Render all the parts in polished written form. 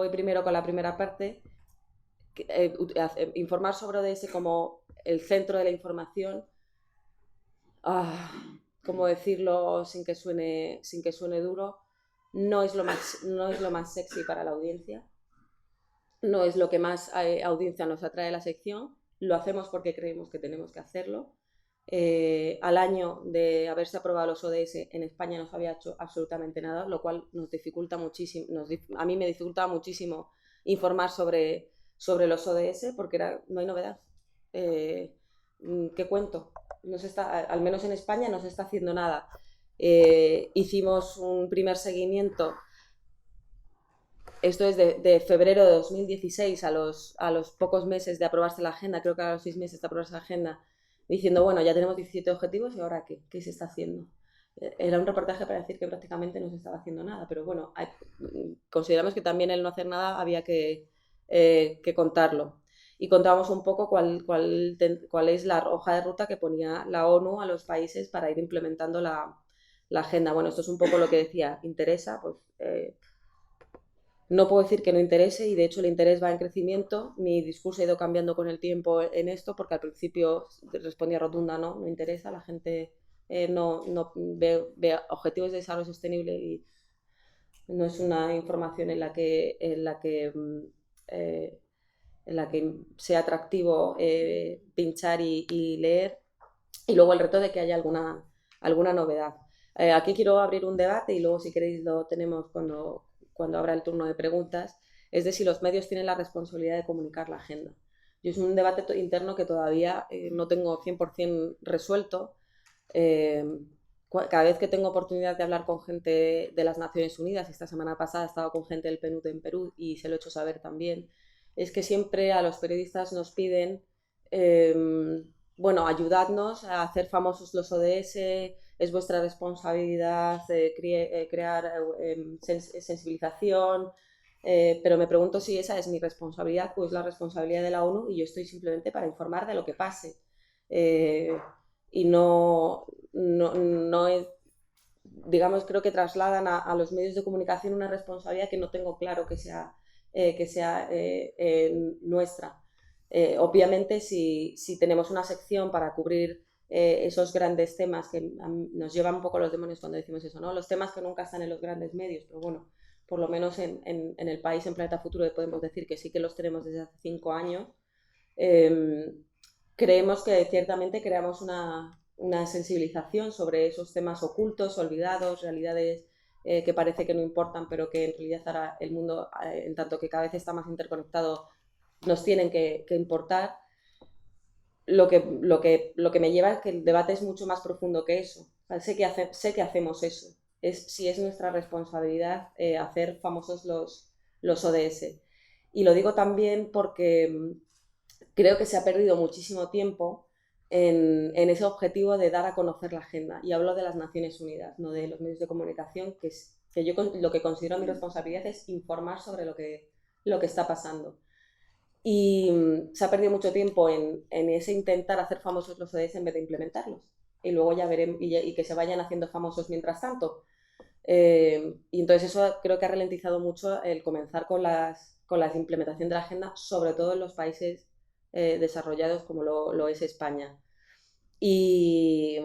voy primero con la primera parte, informar sobre ODS como el centro de la información. ¿Cómo decirlo sin que suene duro? No es lo más sexy para la audiencia, no es lo que más audiencia nos atrae a la sección, lo hacemos porque creemos que tenemos que hacerlo. Al año de haberse aprobado los ODS en España no se había hecho absolutamente nada, lo cual nos dificulta muchísimo, a mí me dificultaba muchísimo informar sobre los ODS porque no hay novedad. ¿Qué cuento? No se está, al menos en España no se está haciendo nada. Hicimos un primer seguimiento, esto es de febrero de 2016 a los pocos meses de aprobarse la agenda, creo que a los 6 meses de aprobarse la agenda, diciendo, bueno, ya tenemos 17 objetivos y ahora ¿qué? ¿Qué se está haciendo? Era un reportaje para decir que prácticamente no se estaba haciendo nada, pero bueno, consideramos que también el no hacer nada había que contarlo. Y contábamos un poco cuál es la hoja de ruta que ponía la ONU a los países para ir implementando la agenda. Bueno, esto es un poco lo que decía, interesa, pues no puedo decir que no interese y de hecho el interés va en crecimiento. Mi discurso ha ido cambiando con el tiempo en esto porque al principio respondía rotunda, no interesa, la gente no ve objetivos de desarrollo sostenible y no es una información en la que sea atractivo pinchar y leer. Y luego el reto de que haya alguna novedad. Aquí quiero abrir un debate y luego si queréis lo tenemos cuando abra el turno de preguntas, es de si los medios tienen la responsabilidad de comunicar la agenda. Yo es un debate interno que todavía no tengo 100% resuelto. Eh, Cada vez que tengo oportunidad de hablar con gente de las Naciones Unidas, esta semana pasada he estado con gente del PNUD en Perú y se lo he hecho saber también, es que siempre a los periodistas nos piden, bueno, ayudadnos a hacer famosos los ODS, es vuestra responsabilidad crear sensibilización, pero me pregunto si esa es mi responsabilidad o es la responsabilidad de la ONU y yo estoy simplemente para informar de lo que pase. Y no es, digamos, creo que trasladan a los medios de comunicación una responsabilidad que no tengo claro que sea nuestra. Obviamente, si tenemos una sección para cubrir esos grandes temas que nos llevan un poco los demonios cuando decimos eso, ¿no? Los temas que nunca están en los grandes medios, pero bueno, por lo menos en el país, en Planeta Futuro, podemos decir que sí que los tenemos desde hace 5 años. Eh, Creemos que ciertamente creamos una sensibilización sobre esos temas ocultos, olvidados, realidades que parece que no importan, pero que en realidad ahora el mundo, en tanto que cada vez está más interconectado, nos tienen que importar. Lo que me lleva a que el debate es mucho más profundo que eso. O sea, sé que hacemos eso. Si es nuestra responsabilidad hacer famosos los ODS. Y lo digo también porque creo que se ha perdido muchísimo tiempo en ese objetivo de dar a conocer la agenda. Y hablo de las Naciones Unidas, no de los medios de comunicación, que yo lo que considero mi responsabilidad es informar sobre lo que está pasando. Y se ha perdido mucho tiempo en ese intentar hacer famosos los ODS en vez de implementarlos. Y luego ya veremos, y que se vayan haciendo famosos mientras tanto. Y entonces eso creo que ha ralentizado mucho el comenzar con la implementación de la agenda, sobre todo en los países desarrollados como lo es España. Y,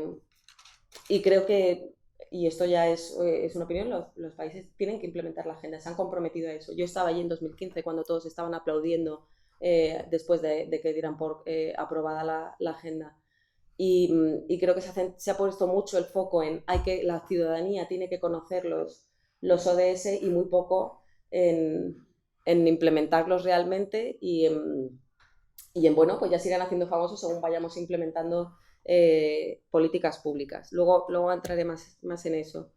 y creo que, y esto ya es una opinión, los países tienen que implementar la agenda, se han comprometido a eso. Yo estaba allí en 2015 cuando todos estaban aplaudiendo después de que dieran por aprobada la agenda. Y creo que se ha puesto mucho el foco en la ciudadanía tiene que conocer los ODS y muy poco en implementarlos realmente bueno, pues ya sigan haciendo famosos según vayamos implementando políticas públicas. Luego entraré más en eso.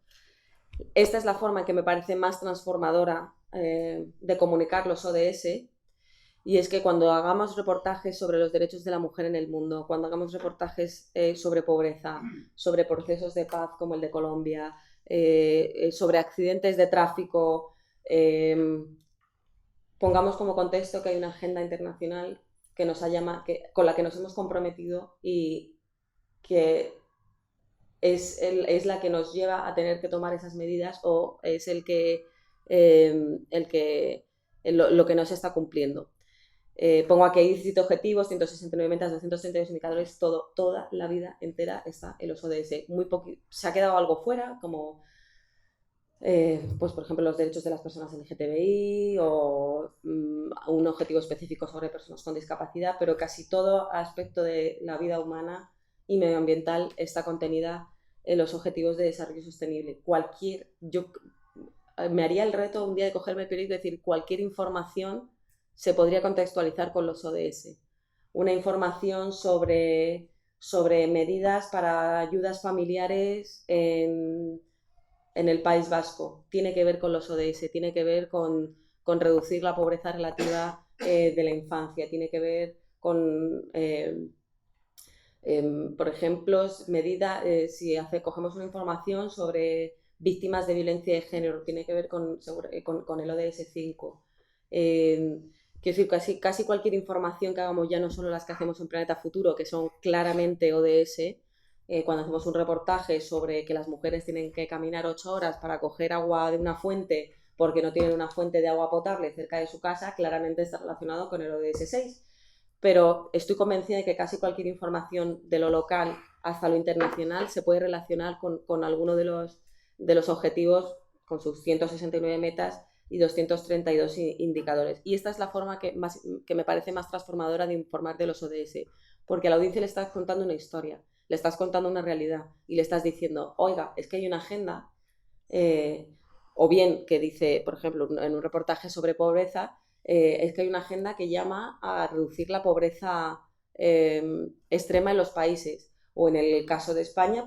Esta es la forma que me parece más transformadora de comunicar los ODS. Y es que cuando hagamos reportajes sobre los derechos de la mujer en el mundo, cuando hagamos reportajes sobre pobreza, sobre procesos de paz como el de Colombia, sobre accidentes de tráfico, eh, pongamos como contexto que hay una agenda internacional con la que nos hemos comprometido y que es la que nos lleva a tener que tomar esas medidas o es el que lo que no se está cumpliendo. Pongo aquí 17 objetivos, 169 metas, 232 indicadores, toda la vida entera está en los ODS. Se ha quedado algo fuera, como pues por ejemplo los derechos de las personas LGTBI o un objetivo específico sobre personas con discapacidad, pero casi todo aspecto de la vida humana y medioambiental está contenida en los objetivos de desarrollo sostenible. Yo me haría el reto un día de cogerme el periódico y decir cualquier información se podría contextualizar con los ODS. Una información sobre medidas para ayudas familiares en el País Vasco. Tiene que ver con los ODS, tiene que ver con reducir la pobreza relativa de la infancia, tiene que ver con, por ejemplo, si cogemos una información sobre víctimas de violencia de género, tiene que ver con el ODS 5. Quiero decir, casi cualquier información que hagamos, ya no solo las que hacemos en Planeta Futuro, que son claramente ODS, cuando hacemos un reportaje sobre que las mujeres tienen que caminar 8 horas para coger agua de una fuente porque no tienen una fuente de agua potable cerca de su casa, claramente está relacionado con el ODS 6. Pero estoy convencida de que casi cualquier información de lo local hasta lo internacional se puede relacionar con alguno de los objetivos, con sus 169 metas y 232 indicadores. Y esta es la forma que me parece más transformadora de informar de los ODS, porque a la audiencia le estás contando una historia, le estás contando una realidad y le estás diciendo, oiga, es que hay una agenda, o bien que dice, por ejemplo, en un reportaje sobre pobreza, es que hay una agenda que llama a reducir la pobreza extrema en los países, o en el caso de España,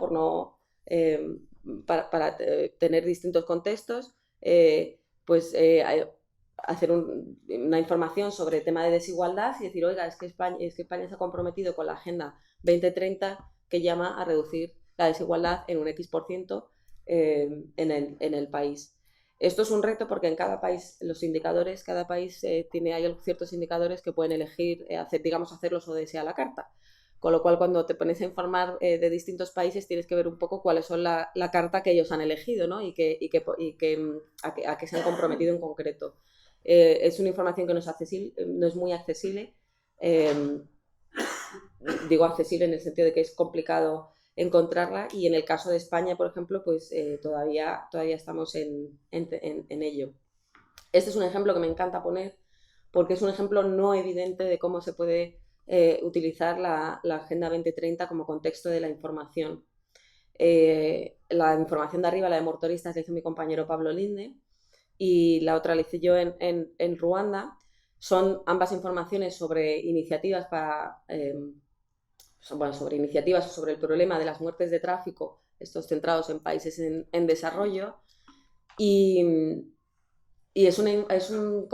para tener distintos contextos, pues hacer una información sobre el tema de desigualdad y decir, oiga, es que España se ha comprometido con la Agenda 2030 que llama a reducir la desigualdad en un X% en el país. Esto es un reto porque en cada país, cada país hay ciertos indicadores que pueden elegir hacer los ODS a la carta. Con lo cual, cuando te pones a informar de distintos países, tienes que ver un poco cuáles son la carta que ellos han elegido, ¿no? y a qué se han comprometido en concreto. Es una información que no es muy accesible. Digo accesible en el sentido de que es complicado encontrarla, y en el caso de España, por ejemplo, pues todavía estamos en ello. Este es un ejemplo que me encanta poner porque es un ejemplo no evidente de cómo se puede utilizar la Agenda 2030 como contexto de la información. La información de arriba, la de motoristas, la hizo mi compañero Pablo Linde, y la otra la hice yo en Ruanda. Son ambas informaciones sobre iniciativas sobre iniciativas sobre el problema de las muertes de tráfico, estos centrados en países en desarrollo, y es un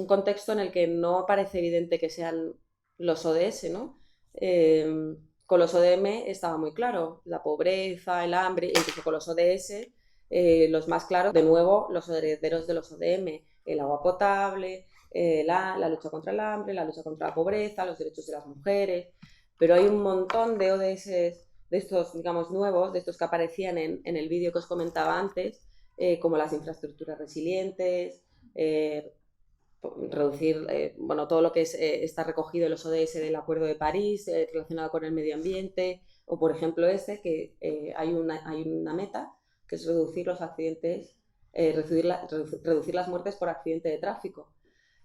contexto en el que no parece evidente que sean los ODS, ¿no? Con los ODM estaba muy claro, la pobreza, el hambre, incluso con los ODS, los más claros, de nuevo, los herederos de los ODM, el agua potable, la lucha contra el hambre, la lucha contra la pobreza, los derechos de las mujeres, pero hay un montón de ODS de estos, digamos, nuevos, de estos que aparecían en el vídeo que os comentaba antes, como las infraestructuras resilientes, reducir todo lo que está recogido en los ODS del Acuerdo de París relacionado con el medio ambiente, o por ejemplo que hay una meta que es reducir los accidentes, reducir las muertes por accidente de tráfico.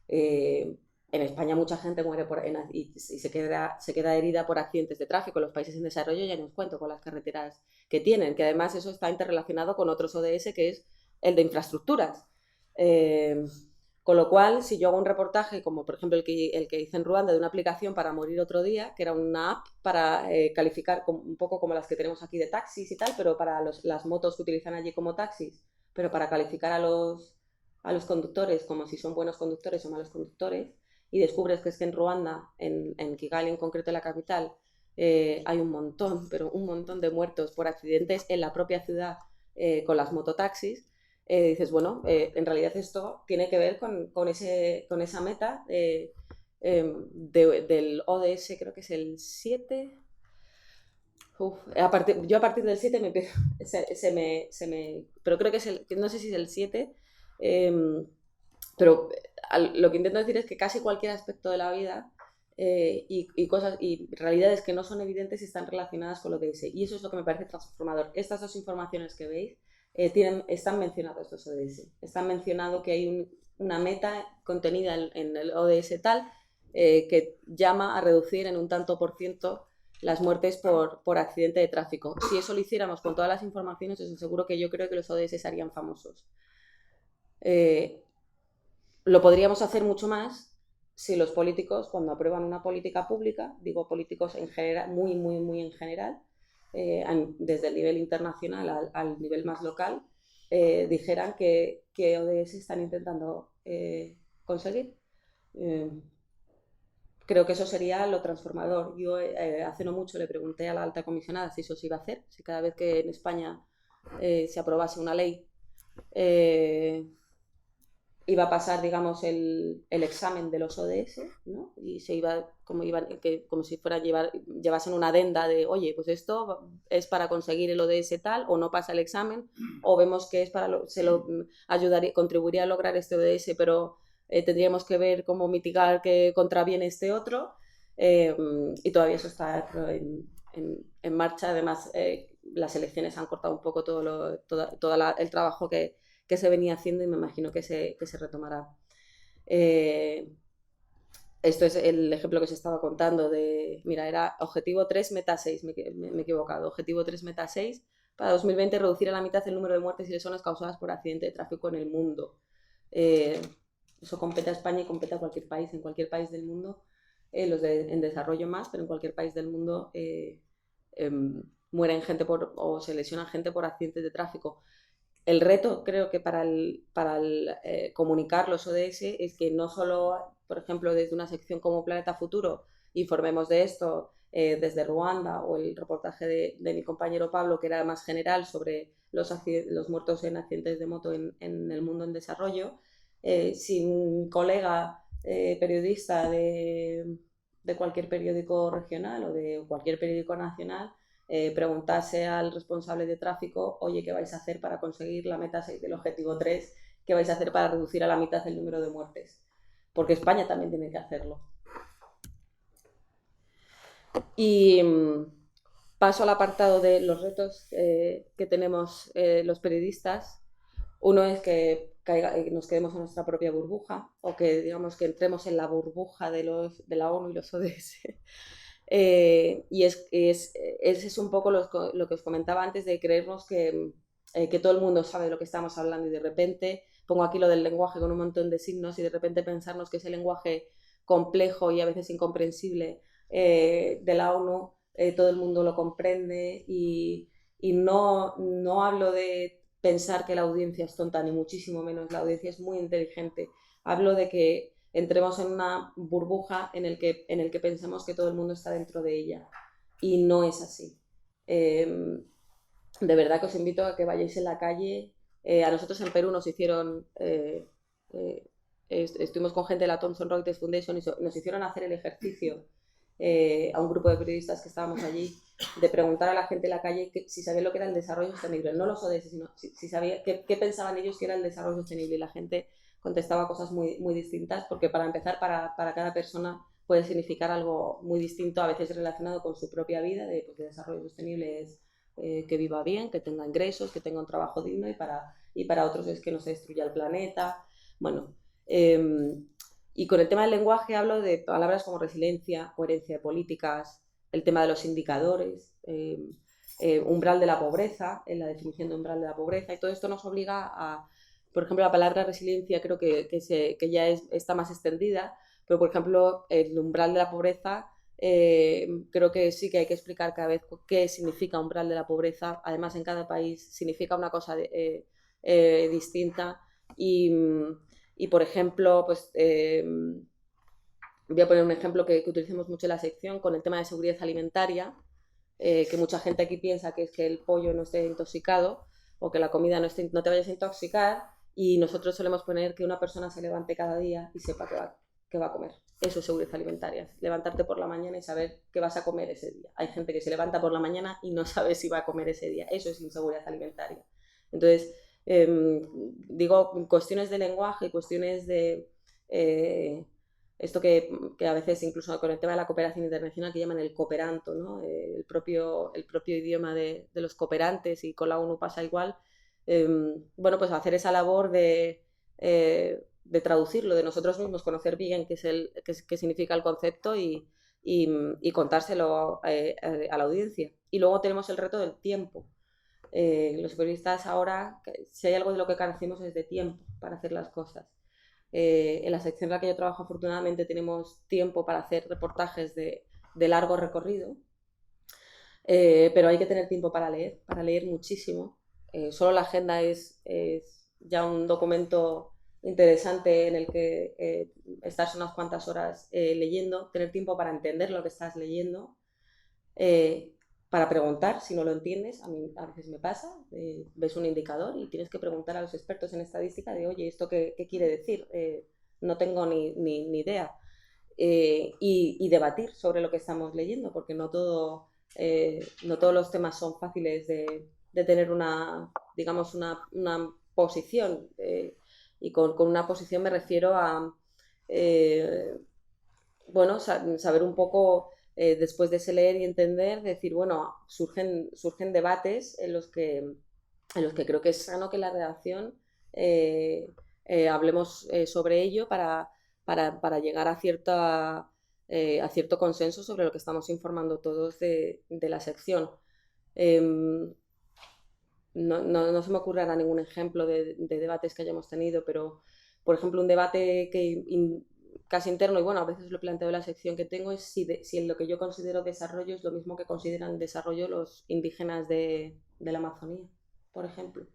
En España mucha gente muere y se queda herida por accidentes de tráfico. En los países en desarrollo ya no os cuento con las carreteras que tienen, que además eso está interrelacionado con otros ODS, que es el de infraestructuras. Con lo cual, si yo hago un reportaje, como por ejemplo el que hice en Ruanda, de una aplicación para morir otro día, que era una app para calificar un poco como las que tenemos aquí de taxis y tal, pero para las motos que utilizan allí como taxis, pero para calificar a los conductores como si son buenos conductores o malos conductores, y descubres que es que en Ruanda, en Kigali en concreto, la capital, hay un montón, pero un montón de muertos por accidentes en la propia ciudad con las mototaxis. Dices, bueno, en realidad esto tiene que ver con esa meta del ODS, creo que es el 7. Yo a partir del 7 pero creo que no sé si es el 7, Pero lo que intento decir es que casi cualquier aspecto de la vida y cosas y realidades que no son evidentes están relacionadas con lo que dice. Y eso es lo que me parece transformador. Estas dos informaciones que veis están mencionados los ODS. Están mencionado que hay una meta contenida en el ODS tal que llama a reducir en un tanto por ciento las muertes por accidente de tráfico. Si eso lo hiciéramos con todas las informaciones, os aseguro que yo creo que los ODS serían famosos. Lo podríamos hacer mucho más si los políticos, cuando aprueban una política pública, digo políticos en general, muy, muy, muy en general, desde el nivel internacional al nivel más local, dijeran que ODS están intentando conseguir. Creo que eso sería lo transformador. Yo hace no mucho le pregunté a la alta comisionada si eso se iba a hacer, si cada vez que en España se aprobase una ley iba a pasar, digamos, el examen de los ODS, ¿no? Y se iba, como si fuera llevasen una adenda de, oye, pues esto es para conseguir el ODS tal, o no pasa el examen, o vemos que es contribuiría a lograr este ODS, pero tendríamos que ver cómo mitigar que contraviene este otro, y todavía eso está en marcha. Además, las elecciones han cortado un poco todo el trabajo que se venía haciendo y me imagino que se retomará. Esto es el ejemplo que se estaba contando de, mira, era objetivo 3, meta 6, me he equivocado, objetivo 3, meta 6, para 2020 reducir a la mitad el número de muertes y lesiones causadas por accidente de tráfico en el mundo. Eso compete a España y compete a cualquier país, en cualquier país del mundo, en desarrollo más, pero en cualquier país del mundo mueren gente o se lesionan gente por accidentes de tráfico. El reto, creo que para comunicar los ODS es que no solo, por ejemplo, desde una sección como Planeta Futuro informemos de esto desde Ruanda, o el reportaje de mi compañero Pablo, que era más general sobre los muertos en accidentes de moto en el mundo en desarrollo, si un colega periodista de cualquier periódico regional o de cualquier periódico nacional preguntase al responsable de tráfico, oye, ¿qué vais a hacer para conseguir la meta 6 del objetivo 3? ¿Qué vais a hacer para reducir a la mitad el número de muertes? Porque España también tiene que hacerlo. Y paso al apartado de los retos que tenemos los periodistas. Uno es que nos quedemos en nuestra propia burbuja, o que digamos que entremos en la burbuja de la ONU y los ODS. Y ese es un poco lo que os comentaba antes, de creernos que todo el mundo sabe de lo que estamos hablando, y de repente pongo aquí lo del lenguaje con un montón de signos, y de repente pensarnos que ese lenguaje complejo y a veces incomprensible de la ONU todo el mundo lo comprende, y no hablo de pensar que la audiencia es tonta, ni muchísimo menos, la audiencia es muy inteligente. Hablo de que entremos en una burbuja en el que pensemos que todo el mundo está dentro de ella, y no es así. De verdad que os invito a que vayáis en la calle. A nosotros en Perú nos hicieron, estuvimos con gente de la Thomson Reuters Foundation y nos hicieron hacer el ejercicio a un grupo de periodistas que estábamos allí, de preguntar a la gente en la calle si sabía lo que era el desarrollo sostenible, no los ODS, sino si sabía qué pensaban ellos que era el desarrollo sostenible, y la gente contestaba cosas muy, muy distintas, porque para empezar, para cada persona puede significar algo muy distinto, a veces relacionado con su propia vida, porque desarrollo sostenible es que viva bien, que tenga ingresos, que tenga un trabajo digno, y para otros es que no se destruya el planeta. Bueno, y con el tema del lenguaje hablo de palabras como resiliencia, coherencia de políticas, el tema de los indicadores, umbral de la pobreza, en la definición de umbral de la pobreza, y todo esto nos obliga a, por ejemplo, la palabra resiliencia creo que ya está más extendida, pero por ejemplo el umbral de la pobreza creo que sí que hay que explicar cada vez qué significa umbral de la pobreza. Además, en cada país significa una cosa distinta, y por ejemplo, pues voy a poner un ejemplo que utilicemos mucho en la sección con el tema de seguridad alimentaria, que mucha gente aquí piensa que es que el pollo no esté intoxicado, o que la comida no te vayas a intoxicar, y nosotros solemos poner que una persona se levante cada día y sepa qué va a comer. Eso es seguridad alimentaria, levantarte por la mañana y saber qué vas a comer ese día. Hay gente que se levanta por la mañana y no sabe si va a comer ese día, eso es inseguridad alimentaria. Entonces, Digo, cuestiones de lenguaje, cuestiones de esto que a veces incluso con el tema de la cooperación internacional que llaman el cooperanto, ¿no? El propio idioma de los cooperantes, y con la ONU pasa igual. Bueno, pues hacer esa labor de traducirlo de nosotros mismos, conocer bien qué significa el concepto y contárselo a la audiencia. Y luego tenemos el reto del tiempo. Los periodistas ahora, si hay algo de lo que carecemos es de tiempo para hacer las cosas. En la sección en la que yo trabajo, afortunadamente, tenemos tiempo para hacer reportajes de largo recorrido, pero hay que tener tiempo para leer muchísimo. Solo la agenda es ya un documento interesante en el que estás unas cuantas horas leyendo, tener tiempo para entender lo que estás leyendo, eh, para preguntar si no lo entiendes. A mí a veces me pasa, ves un indicador y tienes que preguntar a los expertos en estadística de, oye, ¿esto qué quiere decir? No tengo ni idea. Y debatir sobre lo que estamos leyendo, porque no todos los temas son fáciles de tener digamos, una posición. Y con una posición me refiero a, bueno, saber un poco, después de ese leer y entender, decir, bueno, surgen debates en los que creo que es sano que la redacción hablemos sobre ello para llegar a cierto consenso sobre lo que estamos informando todos de la sección. No se me ocurre ahora ningún ejemplo de debates que hayamos tenido, pero, por ejemplo, un debate casi interno, y bueno, a veces lo planteo en la sección que tengo, es si en lo que yo considero desarrollo es lo mismo que consideran desarrollo los indígenas de la Amazonía, por ejemplo.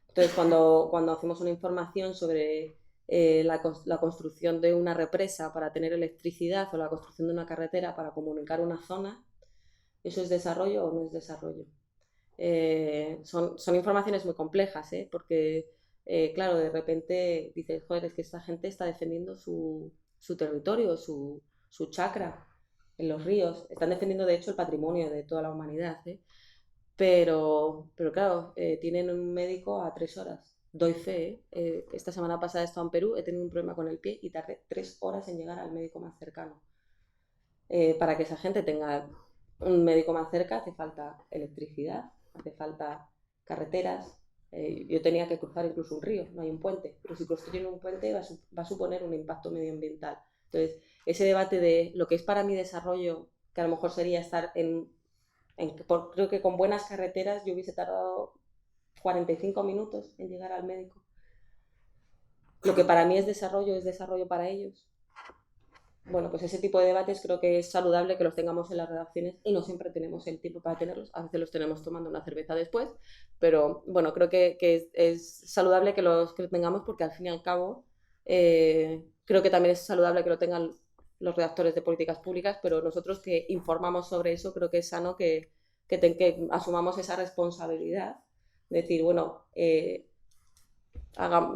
Entonces, cuando hacemos una información sobre la construcción de una represa para tener electricidad, o la construcción de una carretera para comunicar una zona, ¿eso es desarrollo o no es desarrollo? Son informaciones muy complejas, porque, claro, de repente dices, joder, es que esta gente está defendiendo su territorio, su chacra en los ríos. Están defendiendo, de hecho, el patrimonio de toda la humanidad, ¿eh? Pero claro, tienen un médico a 3 horas. Doy fe, ¿eh? Esta semana pasada he estado en Perú, he tenido un problema con el pie y tardé 3 horas en llegar al médico más cercano. Para que esa gente tenga un médico más cerca hace falta electricidad, hace falta carreteras. Yo tenía que cruzar incluso un río, no hay un puente, pero si construyen un puente va a suponer un impacto medioambiental. Entonces, ese debate de lo que es para mi desarrollo, que a lo mejor sería estar creo que con buenas carreteras yo hubiese tardado 45 minutos en llegar al médico. Lo que para mí es desarrollo para ellos. Bueno, pues ese tipo de debates creo que es saludable que los tengamos en las redacciones, y no siempre tenemos el tiempo para tenerlos. A veces los tenemos tomando una cerveza después, pero bueno, creo que es saludable que los tengamos, porque al fin y al cabo creo que también es saludable que lo tengan los redactores de políticas públicas, pero nosotros que informamos sobre eso creo que es sano que asumamos esa responsabilidad. Decir, bueno,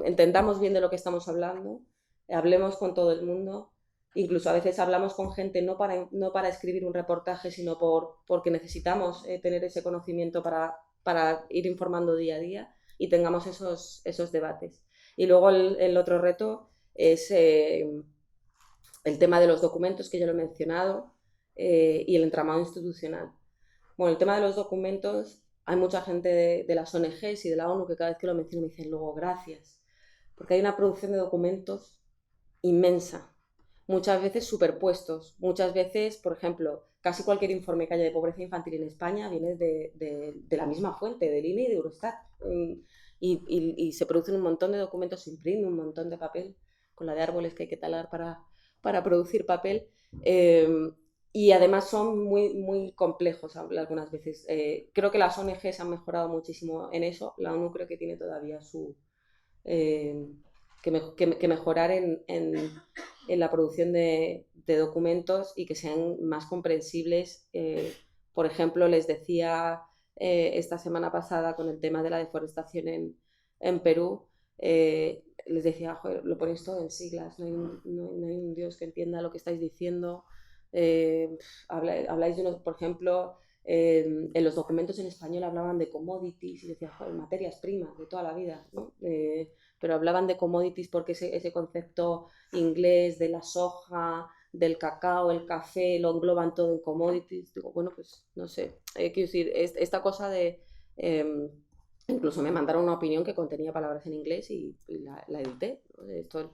entendamos bien de lo que estamos hablando, hablemos con todo el mundo. Incluso a veces hablamos con gente no para escribir un reportaje, sino porque necesitamos tener ese conocimiento para ir informando día a día, y tengamos esos debates. Y luego el otro reto es el tema de los documentos, que ya lo he mencionado, y el entramado institucional. Bueno, el tema de los documentos, hay mucha gente de las ONGs y de la ONU que cada vez que lo menciono me dicen luego gracias, porque hay una producción de documentos inmensa, muchas veces superpuestos, muchas veces, por ejemplo, casi cualquier informe que haya de pobreza infantil en España viene de la misma fuente, del INE y de Eurostat. Y se producen un montón de documentos, se imprime un montón de papel, con la de árboles que hay que talar para producir papel. Y además son muy, muy complejos algunas veces. Creo que las ONGs han mejorado muchísimo en eso. La ONU creo que tiene todavía eh, que mejorar en la producción de documentos, y que sean más comprensibles. Por ejemplo, les decía esta semana pasada con el tema de la deforestación en Perú, les decía, joder, lo ponéis todo en siglas, no hay un Dios que entienda lo que estáis diciendo. Habláis de unos, por ejemplo, en los documentos en español hablaban de commodities y decía, joder, materias primas de toda la vida, ¿no? Pero hablaban de commodities porque ese concepto inglés de la soja, del cacao, el café, lo engloban todo en commodities. Digo, bueno, pues no sé, quiero decir, esta cosa de... incluso me mandaron una opinión que contenía palabras en inglés y la edité, ¿no?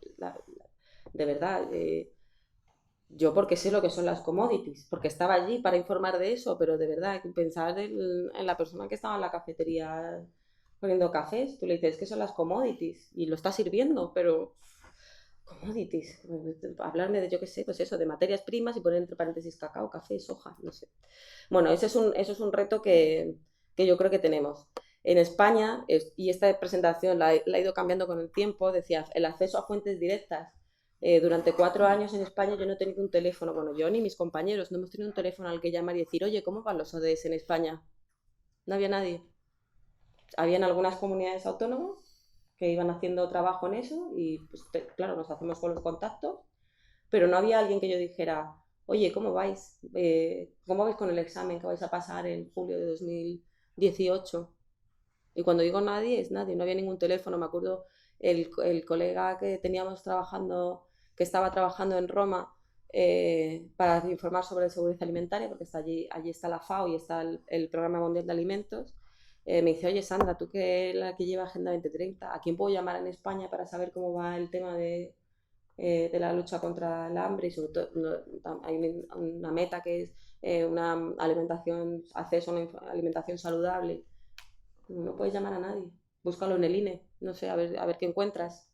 De verdad, yo porque sé lo que son las commodities, porque estaba allí para informar de eso, pero de verdad, hay que pensar en la persona que estaba en la cafetería poniendo cafés. Tú le dices, ¿qué son las commodities? Y lo está sirviendo, pero commodities, hablarme de, yo qué sé, pues eso, de materias primas y poner entre paréntesis cacao, café, soja, no sé. Bueno, eso es un reto que yo creo que tenemos. En España, y esta presentación la he ido cambiando con el tiempo, decía, el acceso a fuentes directas. Durante 4 años en España yo no he tenido un teléfono, bueno, yo ni mis compañeros, no hemos tenido un teléfono al que llamar y decir, oye, ¿cómo van los ODS en España? No había nadie. Habían algunas comunidades autónomas que iban haciendo trabajo en eso y, pues, claro, nos hacemos con los contactos, pero no había alguien que yo dijera, oye, ¿cómo vais? ¿Cómo vais con el examen que vais a pasar en julio de 2018? Y cuando digo nadie, es nadie, no había ningún teléfono. Me acuerdo el colega que teníamos trabajando, que estaba trabajando en Roma para informar sobre seguridad alimentaria, porque está allí está la FAO y está el Programa Mundial de Alimentos. Me dice, oye Sandra, tú que la que lleva Agenda 2030, ¿a quién puedo llamar en España para saber cómo va el tema de la lucha contra el hambre? Y sobre todo, hay una meta que es una alimentación, acceso a una alimentación saludable. No puedes llamar a nadie. Búscalo en el INE, no sé, a ver qué encuentras.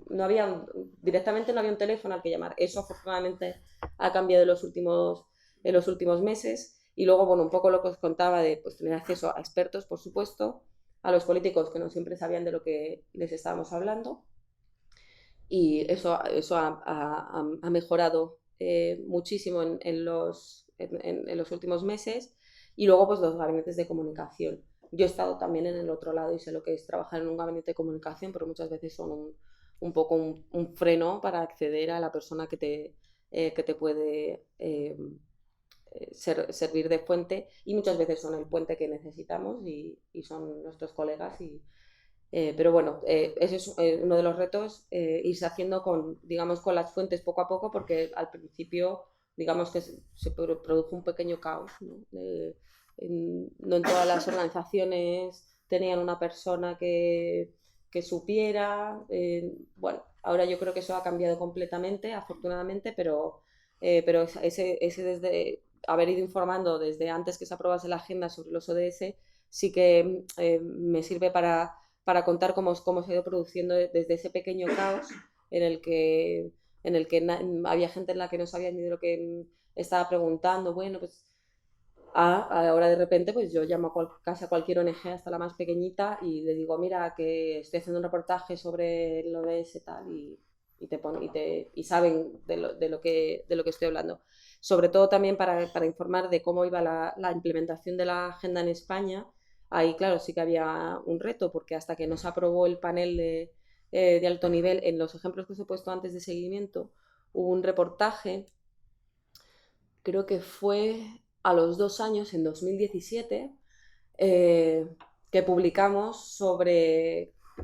No había, directamente no había un teléfono al que llamar. Eso afortunadamente ha cambiado en los últimos meses. Y luego, bueno, un poco lo que os contaba de, pues, tener acceso a expertos, por supuesto, a los políticos que no siempre sabían de lo que les estábamos hablando. Y eso ha mejorado muchísimo en los últimos meses. Y luego, pues, los gabinetes de comunicación. Yo he estado también en el otro lado y sé lo que es trabajar en un gabinete de comunicación, pero muchas veces son un poco un freno para acceder a la persona que te puede servir de fuente, y muchas veces son el puente que necesitamos y son nuestros colegas. Pero bueno, ese es uno de los retos, irse haciendo digamos, con las fuentes poco a poco, porque al principio, digamos que se produjo un pequeño caos, ¿no? No en todas las organizaciones tenían una persona que supiera. Bueno, ahora yo creo que eso ha cambiado completamente, afortunadamente, pero ese desde haber ido informando desde antes que se aprobase la agenda sobre los ODS, sí que me sirve para contar cómo se ha ido produciendo desde ese pequeño caos en el que, había gente en la que no sabía ni de lo que estaba preguntando. Bueno, pues ahora de repente pues yo llamo casi a cualquier ONG, hasta la más pequeñita, y le digo, mira, que estoy haciendo un reportaje sobre lo de ese tal, y saben de lo que estoy hablando. Sobre todo también para informar de cómo iba la implementación de la agenda en España. Ahí, claro, sí que había un reto, porque hasta que no se aprobó el panel de alto nivel, en los ejemplos que os he puesto antes de seguimiento, hubo un reportaje, creo que fue a los 2 años, en 2017, eh, que publicamos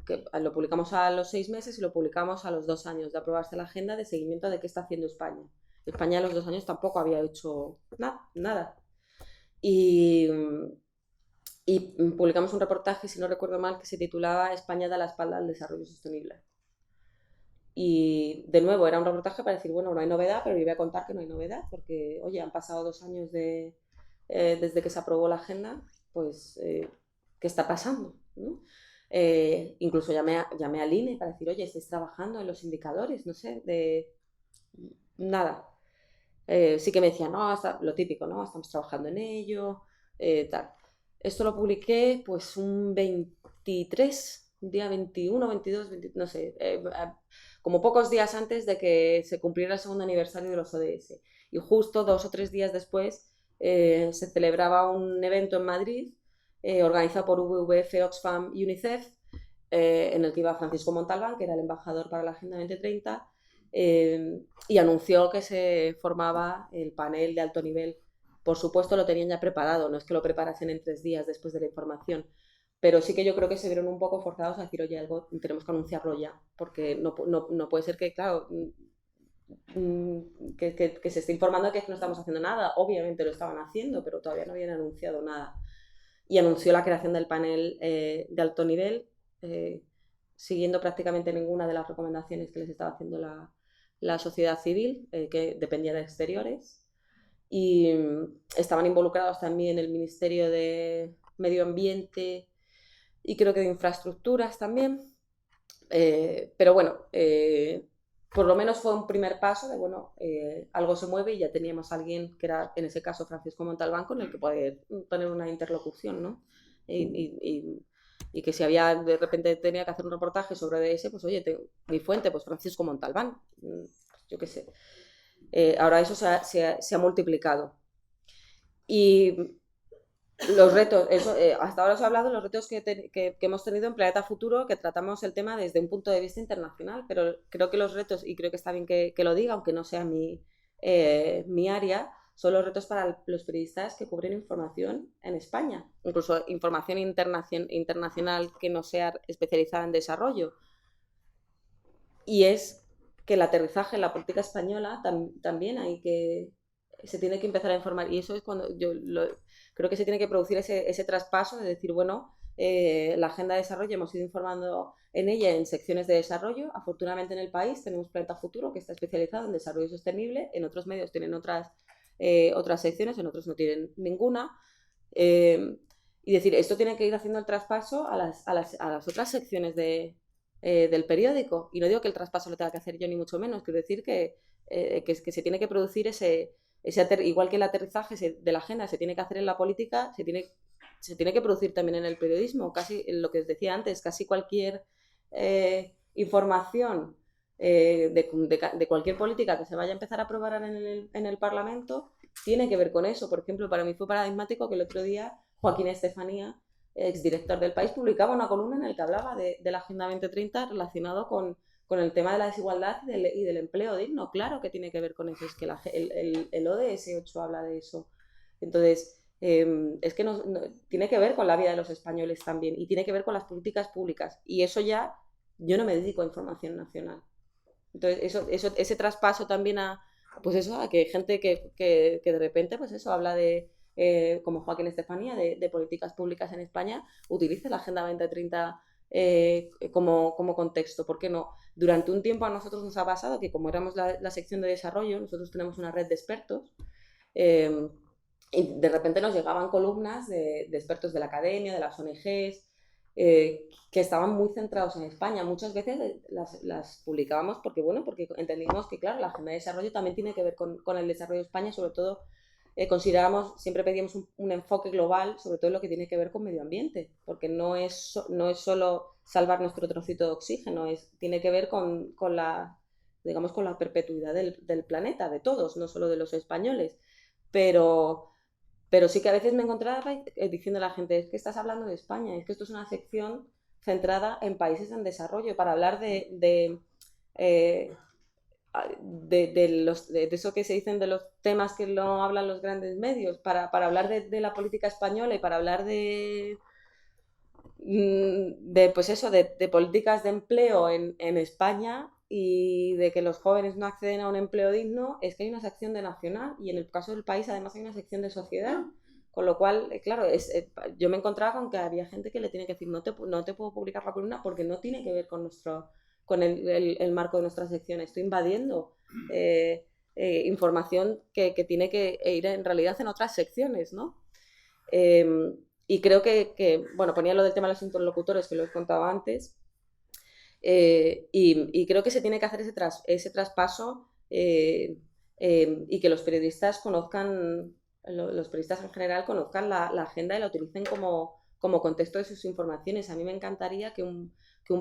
que lo publicamos a los 6 meses y lo publicamos a los 2 años de aprobarse la agenda de seguimiento de qué está haciendo España. España a los 2 años tampoco había hecho nada. Y, y publicamos un reportaje, si no recuerdo mal, que se titulaba España da la espalda al desarrollo sostenible. Y de nuevo era un reportaje para decir, bueno, no hay novedad, pero yo voy a contar que no hay novedad, porque, oye, han pasado 2 años desde que se aprobó la agenda, pues, ¿qué está pasando? ¿No? Incluso llamé al INE para decir, oye, ¿estáis trabajando en los indicadores? No sé, de nada. Sí que me decían, no, lo típico, ¿no? Estamos trabajando en ello, tal. Esto lo publiqué pues un 23, un día 21, 22, 20, no sé, como pocos días antes de que se cumpliera el segundo aniversario de los ODS. Y justo 2 o 3 días después se celebraba un evento en Madrid, organizado por WWF, Oxfam y UNICEF, en el que iba Francisco Montalbán, que era el embajador para la Agenda 2030, y anunció que se formaba el panel de alto nivel Por supuesto lo tenían ya preparado, no es que lo preparasen en 3 días después de la información, pero sí que yo creo que se vieron un poco forzados a decir, oye, algo tenemos que anunciarlo ya, porque no puede ser que, claro, que se esté informando de que no estamos haciendo nada. Obviamente lo estaban haciendo, pero todavía no habían anunciado nada. Y anunció la creación del panel de alto nivel, eh, siguiendo prácticamente ninguna de las recomendaciones que les estaba haciendo la sociedad civil, que dependía de exteriores. Y estaban involucrados también el Ministerio de Medio Ambiente y creo que de Infraestructuras también. Pero bueno, por lo menos fue un primer paso de, bueno, algo se mueve y ya teníamos a alguien que era, en ese caso, Francisco Montalbán, con el que poder tener una interlocución, ¿no? Y que si había, de repente tenía que hacer un reportaje sobre ODS, pues oye, mi fuente, pues Francisco Montalbán, yo qué sé. Ahora eso se ha multiplicado. Y los retos, hasta ahora os he hablado de los retos que hemos tenido en Planeta Futuro, que tratamos el tema desde un punto de vista internacional, pero creo que los retos, y creo que está bien que lo diga, aunque no sea mi área, son los retos para los periodistas que cubren información en España, incluso información internacional que no sea especializada en desarrollo. Y es que el aterrizaje en la política española también se tiene que empezar a informar. Y eso es cuando creo que se tiene que producir ese traspaso de decir, bueno, la agenda de desarrollo hemos ido informando en ella en secciones de desarrollo. Afortunadamente en el país tenemos Planeta Futuro, que está especializado en desarrollo sostenible. En otros medios tienen otras secciones, en otros no tienen ninguna. Y decir, esto tiene que ir haciendo el traspaso a las otras secciones del periódico. Y no digo que el traspaso lo tenga que hacer yo, ni mucho menos. Quiero decir que se tiene que producir igual que el aterrizaje de la agenda se tiene que hacer en la política, se tiene que producir también en el periodismo. Casi lo que os decía antes, casi cualquier información de cualquier política que se vaya a empezar a aprobar en el Parlamento tiene que ver con eso. Por ejemplo, para mí fue paradigmático que el otro día Joaquín Estefanía, exdirector del País, publicaba una columna en la que hablaba de la Agenda 2030 relacionado con el tema de la desigualdad y del empleo digno. Claro que tiene que ver con eso, es que el ODS 8 habla de eso. Entonces, es que tiene que ver con la vida de los españoles también y tiene que ver con las políticas públicas. Y eso ya, yo no me dedico a información nacional. Entonces, ese traspaso también pues eso, a que gente que de repente, pues eso, habla como Joaquín Estefanía, de políticas públicas en España, utilice la Agenda 2030 como contexto. ¿Por qué no? Durante un tiempo a nosotros nos ha pasado que como éramos la sección de desarrollo, nosotros tenemos una red de expertos, y de repente nos llegaban columnas de expertos de la academia, de las ONGs, que estaban muy centrados en España. Muchas veces las publicábamos porque entendíamos que, claro, la agenda de desarrollo también tiene que ver con el desarrollo de España, sobre todo siempre pedíamos un enfoque global, sobre todo en lo que tiene que ver con medio ambiente, porque no es solo salvar nuestro trocito de oxígeno, tiene que ver con la perpetuidad del planeta, de todos, no solo de los españoles. Pero sí que a veces me encontraba diciendo a la gente, es que estás hablando de España, es que esto es una sección centrada en países en desarrollo, para hablar de eso que se dicen de los temas que no hablan los grandes medios, para hablar de la política española y para hablar pues eso, de políticas de empleo en España y de que los jóvenes no acceden a un empleo digno, es que hay una sección de nacional y en el caso del país además hay una sección de sociedad. Con lo cual, claro, yo me encontraba con que había gente que le tiene que decir no te puedo publicar la columna porque no tiene que ver con el marco de nuestra sección. Estoy invadiendo información que tiene que ir en realidad en otras secciones, ¿no? Y creo bueno, ponía lo del tema de los interlocutores que lo he contado antes, y creo que se tiene que hacer ese traspaso y que los periodistas conozcan, los periodistas en general conozcan la agenda y la utilicen como contexto de sus informaciones. A mí me encantaría que un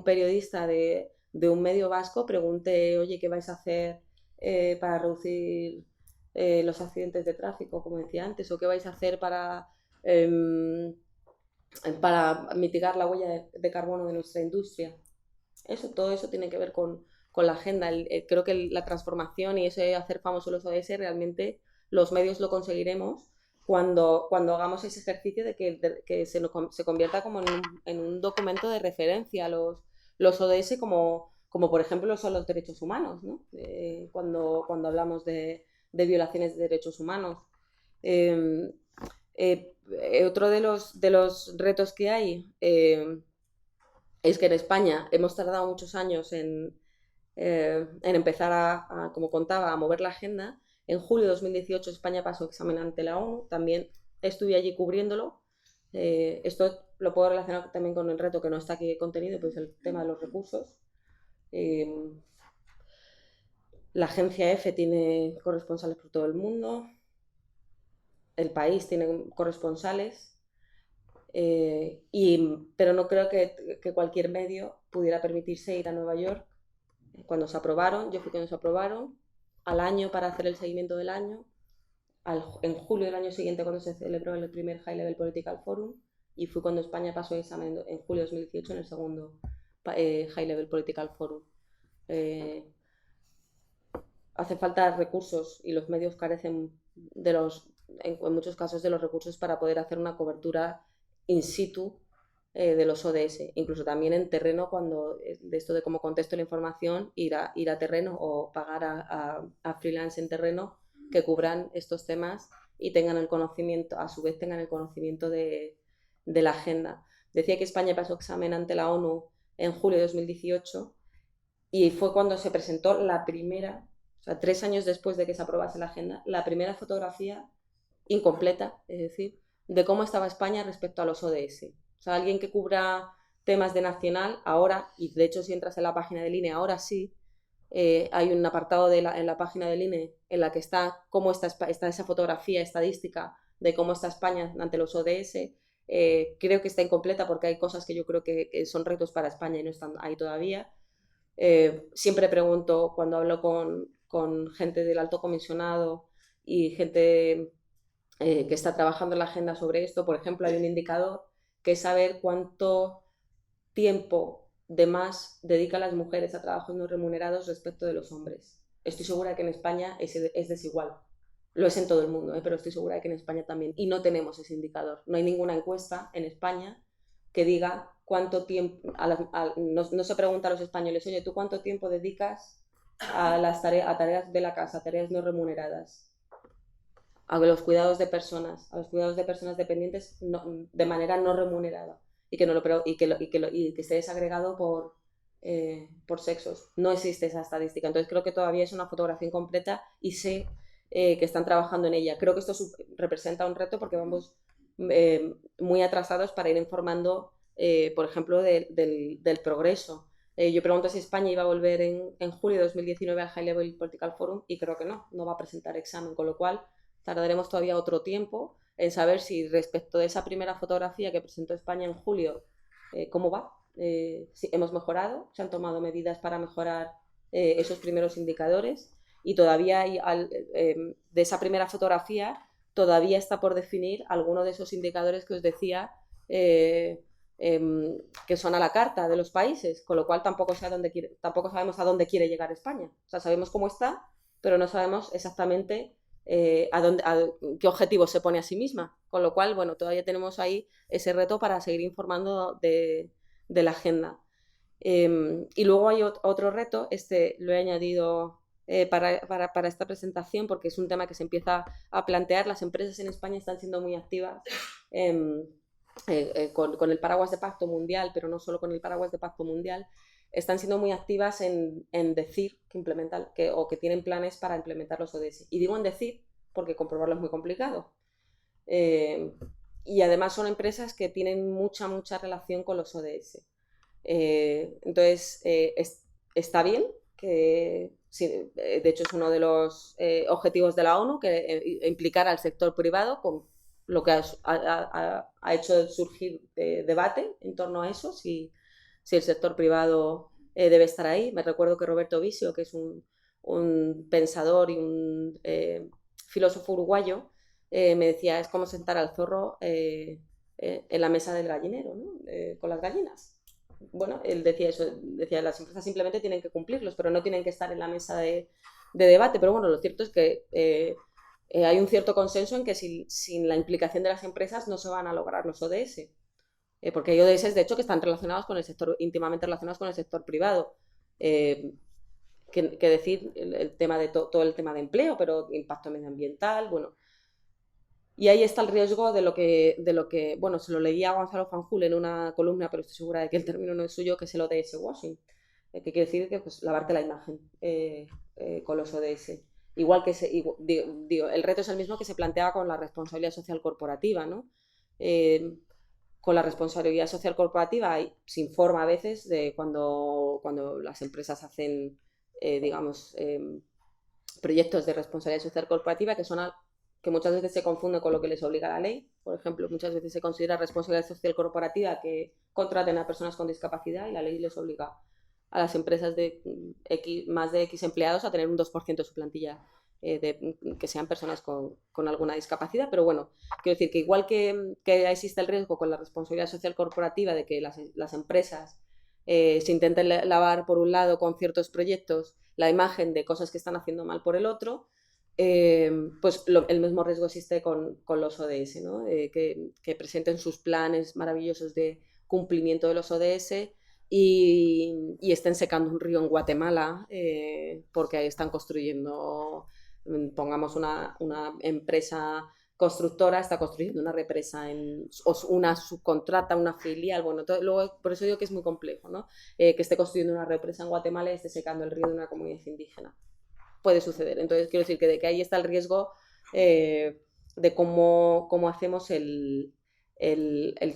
periodista de un medio vasco pregunte, oye, ¿qué vais a hacer para reducir los accidentes de tráfico, como decía antes? ¿O qué vais a hacer para mitigar la huella de carbono de nuestra industria? Todo eso tiene que ver con la agenda. Creo que la transformación y ese hacer famoso los ODS realmente los medios lo conseguiremos cuando hagamos ese ejercicio de que se convierta como en un documento de referencia a los ODS como por ejemplo son los derechos humanos, ¿no? Cuando hablamos de violaciones de derechos humanos. Eh, Otro de los retos que hay es que en España hemos tardado muchos años en empezar como contaba, a mover la agenda. En julio de 2018 España pasó examen ante la ONU, también estuve allí cubriéndolo. Esto lo puedo relacionar también con el reto que no está aquí contenido, pues el tema de los recursos. La agencia EFE tiene corresponsales por todo el mundo, el país tiene corresponsales, pero no creo que cualquier medio pudiera permitirse ir a Nueva York cuando se aprobaron. Yo fui cuando se aprobaron, al año para hacer el seguimiento del año, en julio del año siguiente cuando se celebró el primer High Level Political Forum, y fue cuando España pasó el examen en julio de 2018 en el segundo High Level Political Forum. Hace falta recursos y los medios carecen en muchos casos de los recursos para poder hacer una cobertura in situ de los ODS, incluso también en terreno, cuando de esto de cómo contesto la información, ir a terreno o pagar a freelance en terreno que cubran estos temas y tengan el conocimiento, a su vez tengan el conocimiento de la agenda. Decía que España pasó examen ante la ONU en julio de 2018 y fue cuando se presentó la primera, o sea, 3 años después de que se aprobase la agenda, la primera fotografía incompleta, es decir, de cómo estaba España respecto a los ODS. O sea, alguien que cubra temas de nacional, ahora, y de hecho si entras en la página del INE, ahora sí, hay un apartado en la página del INE en la que está cómo está esa fotografía estadística de cómo está España ante los ODS. Creo que está incompleta porque hay cosas que yo creo que son retos para España y no están ahí todavía. Siempre pregunto cuando hablo con gente del alto comisionado y gente que está trabajando en la agenda sobre esto. Por ejemplo, hay un indicador que es saber cuánto tiempo de más dedican las mujeres a trabajos no remunerados respecto de los hombres. Estoy segura que en España es desigual. Lo es en todo el mundo, pero estoy segura de que en España también. Y no tenemos ese indicador. No hay ninguna encuesta en España que diga cuánto tiempo... no se pregunta a los españoles, oye, ¿tú cuánto tiempo dedicas a tareas de la casa, tareas no remuneradas? A los cuidados de personas dependientes de manera no remunerada y que esté desagregado por sexos. No existe esa estadística. Entonces creo que todavía es una fotografía incompleta y sé que están trabajando en ella. Creo que esto representa un reto porque vamos muy atrasados para ir informando, por ejemplo, del progreso. Yo pregunto si España iba a volver en julio de 2019 al High Level Political Forum y creo que no va a presentar examen, con lo cual tardaremos todavía otro tiempo en saber si respecto de esa primera fotografía que presentó España en julio, cómo va, si hemos mejorado, se han tomado medidas para mejorar esos primeros indicadores y todavía de esa primera fotografía todavía está por definir alguno de esos indicadores que os decía que son a la carta de los países, con lo cual tampoco sabemos a dónde quiere llegar España. O sea, sabemos cómo está, pero no sabemos exactamente qué objetivo se pone a sí misma, con lo cual, bueno, todavía tenemos ahí ese reto para seguir informando de la agenda. Y luego hay otro reto, lo he añadido para esta presentación porque es un tema que se empieza a plantear. Las empresas en España están siendo muy activas con el paraguas de Pacto Mundial, pero no solo con el paraguas de Pacto Mundial, están siendo muy activas en decir que implementan o que tienen planes para implementar los ODS. Y digo en decir porque comprobarlo es muy complicado. Y además son empresas que tienen mucha relación con los ODS. Entonces, está bien que, sí, de hecho es uno de los objetivos de la ONU, que implicar al sector privado, con lo que ha hecho surgir debate en torno a eso, si el sector privado debe estar ahí. Me recuerdo que Roberto Visio, que es un pensador y un filósofo uruguayo, me decía, es como sentar al zorro en la mesa del gallinero, ¿no? Con las gallinas. Bueno, él decía eso, decía, las empresas simplemente tienen que cumplirlos, pero no tienen que estar en la mesa de debate. Pero bueno, lo cierto es que hay un cierto consenso en que sin la implicación de las empresas no se van a lograr los ODS. Porque hay ODS, de hecho, que están relacionados con el sector, íntimamente relacionados con el sector privado. Eh, que decir el tema de todo el tema de empleo, pero impacto medioambiental, bueno. Y ahí está el riesgo de lo que, bueno, se lo leía a Gonzalo Fanjul en una columna, pero estoy segura de que el término no es suyo, que es el ODS washing, que quiere decir que pues lavarte la imagen con los ODS. Igual que digo, el reto es el mismo que se planteaba con la responsabilidad social corporativa, ¿no? Eh, con la responsabilidad social corporativa se informa a veces de cuando las empresas hacen, digamos, proyectos de responsabilidad social corporativa que muchas veces se confunden con lo que les obliga la ley. Por ejemplo, muchas veces se considera responsabilidad social corporativa que contraten a personas con discapacidad y la ley les obliga a las empresas de más de X empleados a tener un 2% de su plantilla que sean personas con alguna discapacidad, pero bueno, quiero decir que igual que existe el riesgo con la responsabilidad social corporativa de que las empresas se intenten lavar por un lado con ciertos proyectos la imagen de cosas que están haciendo mal por el otro, pues el mismo riesgo existe con los ODS, ¿no? Que presenten sus planes maravillosos de cumplimiento de los ODS y estén secando un río en Guatemala porque ahí están construyendo, pongamos una empresa constructora, está construyendo una represa, una subcontrata, una filial, bueno, luego, por eso digo que es muy complejo, ¿no? Que esté construyendo una represa en Guatemala y esté secando el río de una comunidad indígena. Puede suceder. Entonces, quiero decir que ahí está el riesgo de cómo hacemos el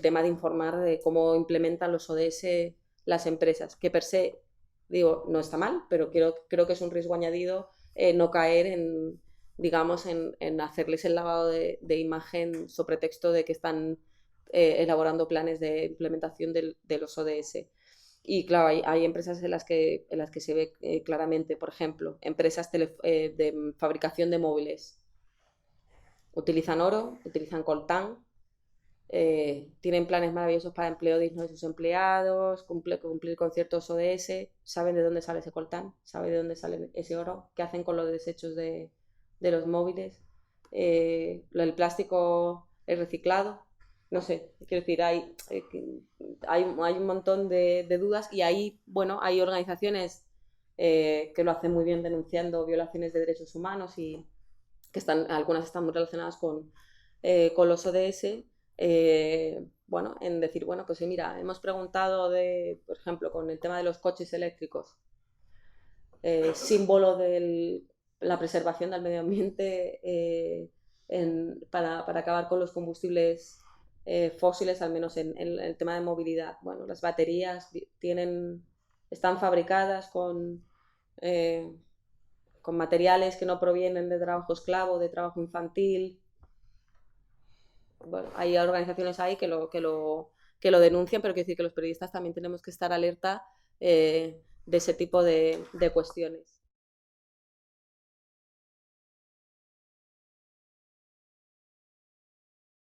tema de informar de cómo implementan los ODS las empresas, que per se, digo, no está mal, pero creo que es un riesgo añadido no caer digamos, en hacerles el lavado de imagen sobre texto de que están elaborando planes de implementación de los ODS. Y claro, hay empresas en las que se ve claramente, por ejemplo, empresas de fabricación de móviles. Utilizan oro, utilizan coltán, tienen planes maravillosos para empleo digno de sus empleados, cumplir con ciertos ODS, saben de dónde sale ese coltán, saben de dónde sale ese oro, qué hacen con los desechos de los móviles. El plástico es reciclado, no sé, quiero decir, hay un montón de dudas y ahí, bueno, hay organizaciones que lo hacen muy bien denunciando violaciones de derechos humanos y algunas están muy relacionadas con los ODS. Bueno, en decir, bueno, pues sí, mira, hemos preguntado por ejemplo, con el tema de los coches eléctricos, símbolo de la preservación del medio ambiente para acabar con los combustibles fósiles, al menos en el tema de movilidad. Bueno, las baterías están fabricadas eh, con materiales que no provienen de trabajo esclavo, de trabajo infantil. Bueno, hay organizaciones ahí que lo denuncian, pero quiero decir que los periodistas también tenemos que estar alerta de ese tipo de cuestiones.